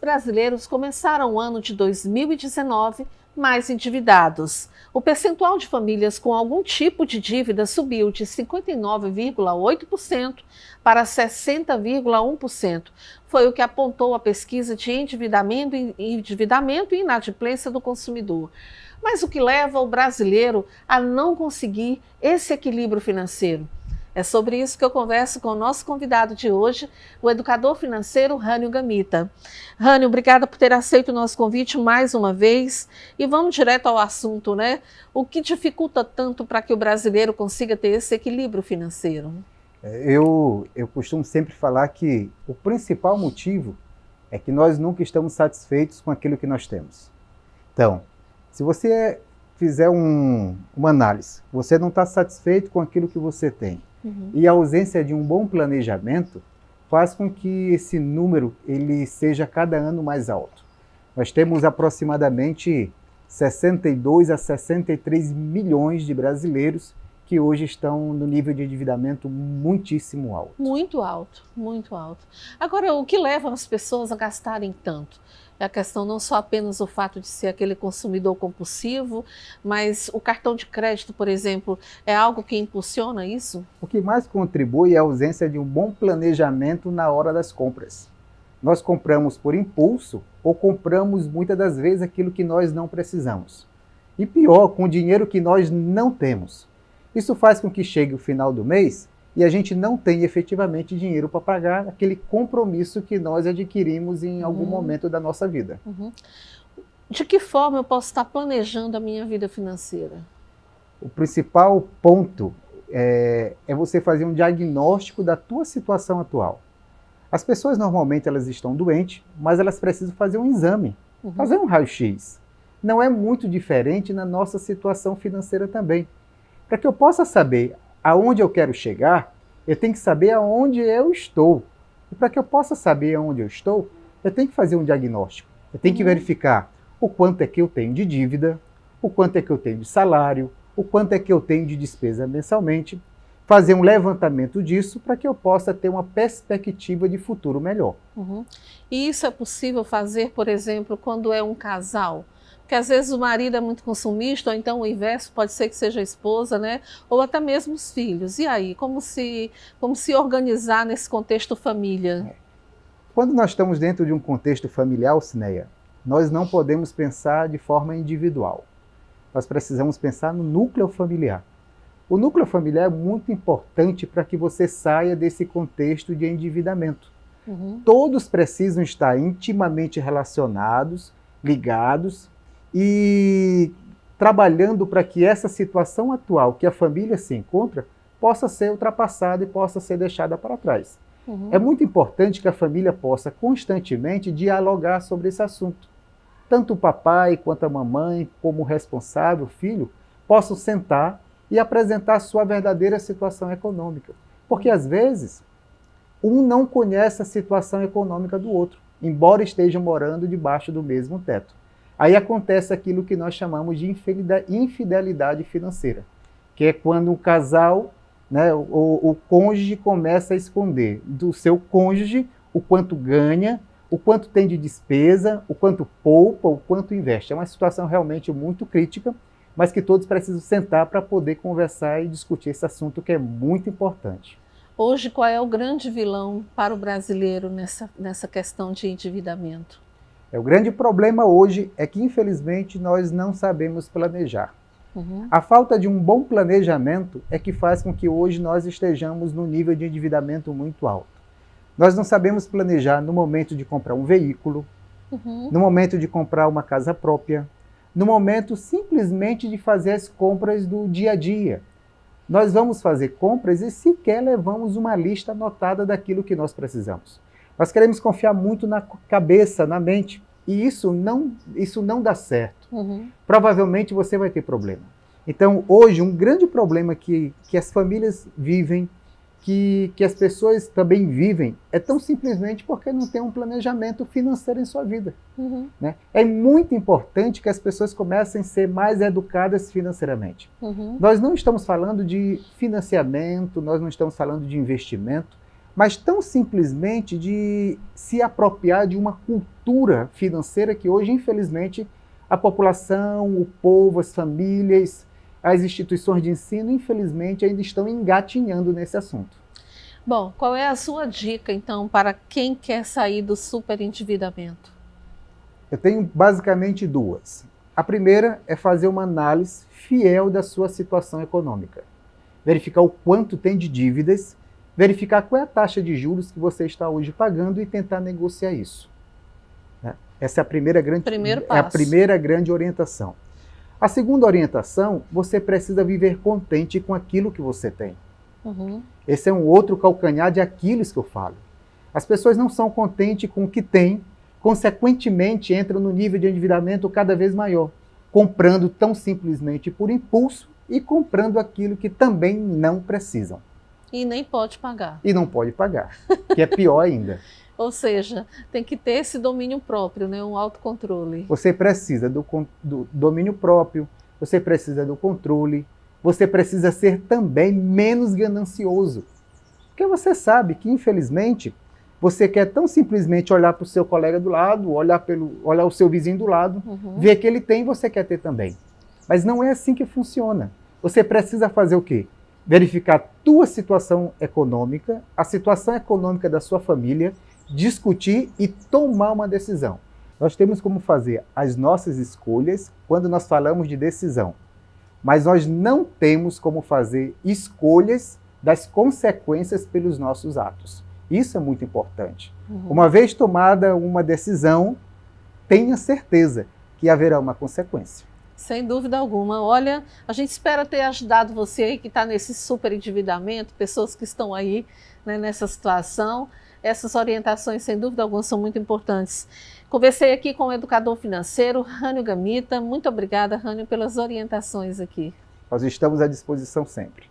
brasileiros começaram o ano de 2019 mais endividados. O percentual de famílias com algum tipo de dívida subiu de 59,8% para 60,1%. Foi o que apontou a pesquisa de endividamento e inadimplência do consumidor. Mas o que leva o brasileiro a não conseguir esse equilíbrio financeiro? É sobre isso que eu converso com o nosso convidado de hoje, o educador financeiro Rânio Gamita. Rânio, obrigada por ter aceito o nosso convite mais uma vez. E vamos direto ao assunto, né? O que dificulta tanto para que o brasileiro consiga ter esse equilíbrio financeiro? Eu costumo sempre falar que o principal motivo é que nós nunca estamos satisfeitos com aquilo que nós temos. Então, se você fizer uma análise, você não está satisfeito com aquilo que você tem, e a ausência de um bom planejamento faz com que esse número ele seja cada ano mais alto. Nós temos aproximadamente 62 a 63 milhões de brasileiros que hoje estão no nível de endividamento muitíssimo alto. Muito alto, muito alto. Agora, o que leva as pessoas a gastarem tanto? É a questão não só apenas o fato de ser aquele consumidor compulsivo, mas o cartão de crédito, por exemplo, é algo que impulsiona isso? O que mais contribui é a ausência de um bom planejamento na hora das compras. Nós compramos por impulso ou compramos muitas das vezes aquilo que nós não precisamos. E pior, com o dinheiro que nós não temos. Isso faz com que chegue o final do mês e a gente não tenha efetivamente dinheiro para pagar aquele compromisso que nós adquirimos em algum momento da nossa vida. De que forma eu posso estar planejando a minha vida financeira? O principal ponto é você fazer um diagnóstico da tua situação atual. As pessoas normalmente elas estão doentes, mas elas precisam fazer um exame, fazer um raio-x. Não é muito diferente na nossa situação financeira também. Para que eu possa saber aonde eu quero chegar, eu tenho que saber aonde eu estou. E para que eu possa saber aonde eu estou, eu tenho que fazer um diagnóstico. Eu tenho que verificar o quanto é que eu tenho de dívida, o quanto é que eu tenho de salário, o quanto é que eu tenho de despesa mensalmente, fazer um levantamento disso para que eu possa ter uma perspectiva de futuro melhor. E isso é possível fazer, por exemplo, quando é um casal? Porque às vezes o marido é muito consumista, ou então o inverso, pode ser que seja a esposa, né? Ou até mesmo os filhos. E aí, como se organizar nesse contexto família? Quando nós estamos dentro de um contexto familiar, Cineia, nós não podemos pensar de forma individual. Nós precisamos pensar no núcleo familiar. O núcleo familiar é muito importante para que você saia desse contexto de endividamento. Todos precisam estar intimamente relacionados, ligados, e trabalhando para que essa situação atual que a família se encontra possa ser ultrapassada e possa ser deixada para trás. É muito importante que a família possa constantemente dialogar sobre esse assunto. Tanto o papai quanto a mamãe, como o responsável, o filho, possam sentar e apresentar a sua verdadeira situação econômica. Porque às vezes, um não conhece a situação econômica do outro, embora estejam morando debaixo do mesmo teto. Aí acontece aquilo que nós chamamos de infidelidade financeira, que é quando o casal, né, o cônjuge começa a esconder do seu cônjuge o quanto ganha, o quanto tem de despesa, o quanto poupa, o quanto investe. É uma situação realmente muito crítica, mas que todos precisam sentar para poder conversar e discutir esse assunto que é muito importante. Hoje, qual é o grande vilão para o brasileiro nessa questão de endividamento? O grande problema hoje é que, infelizmente, nós não sabemos planejar. A falta de um bom planejamento é que faz com que hoje nós estejamos num nível de endividamento muito alto. Nós não sabemos planejar no momento de comprar um veículo, no momento de comprar uma casa própria, no momento simplesmente de fazer as compras do dia a dia. Nós vamos fazer compras e sequer levamos uma lista anotada daquilo que nós precisamos. Nós queremos confiar muito na cabeça, na mente, e isso não dá certo. Provavelmente você vai ter problema. Então, hoje, um grande problema que as famílias vivem, que as pessoas também vivem, é tão simplesmente porque não tem um planejamento financeiro em sua vida. Né? É muito importante que as pessoas comecem a ser mais educadas financeiramente. Nós não estamos falando de financiamento, nós não estamos falando de investimento, mas tão simplesmente de se apropriar de uma cultura financeira que hoje, infelizmente, a população, o povo, as famílias, as instituições de ensino, infelizmente, ainda estão engatinhando nesse assunto. Bom, qual é a sua dica, então, para quem quer sair do superendividamento? Eu tenho basicamente duas. A primeira é fazer uma análise fiel da sua situação econômica. Verificar o quanto tem de dívidas, verificar qual é a taxa de juros que você está hoje pagando e tentar negociar isso. Essa é a primeira grande orientação. A segunda orientação, você precisa viver contente com aquilo que você tem. Esse é um outro calcanhar de Aquiles que eu falo. As pessoas não são contentes com o que têm, consequentemente entram no nível de endividamento cada vez maior, comprando tão simplesmente por impulso e comprando aquilo que também não precisam. E nem pode pagar. E não pode pagar, que é pior ainda. Ou seja, tem que ter esse domínio próprio, né? Um autocontrole. Você precisa do domínio próprio, você precisa do controle, você precisa ser também menos ganancioso. Porque você sabe que, infelizmente, você quer tão simplesmente olhar para o seu colega do lado, olhar o seu vizinho do lado, ver que ele tem e você quer ter também. Mas não é assim que funciona. Você precisa fazer o quê? Verificar a tua situação econômica, a situação econômica da sua família, discutir e tomar uma decisão. Nós temos como fazer as nossas escolhas quando nós falamos de decisão, mas nós não temos como fazer escolhas das consequências pelos nossos atos. Isso é muito importante. Uma vez tomada uma decisão, tenha certeza que haverá uma consequência. Sem dúvida alguma. Olha, a gente espera ter ajudado você aí que está nesse super endividamento, pessoas que estão aí, né, nessa situação. Essas orientações, sem dúvida alguma, são muito importantes. Conversei aqui com o educador financeiro, Rânio Gamita. Muito obrigada, Rânio, pelas orientações aqui. Nós estamos à disposição sempre.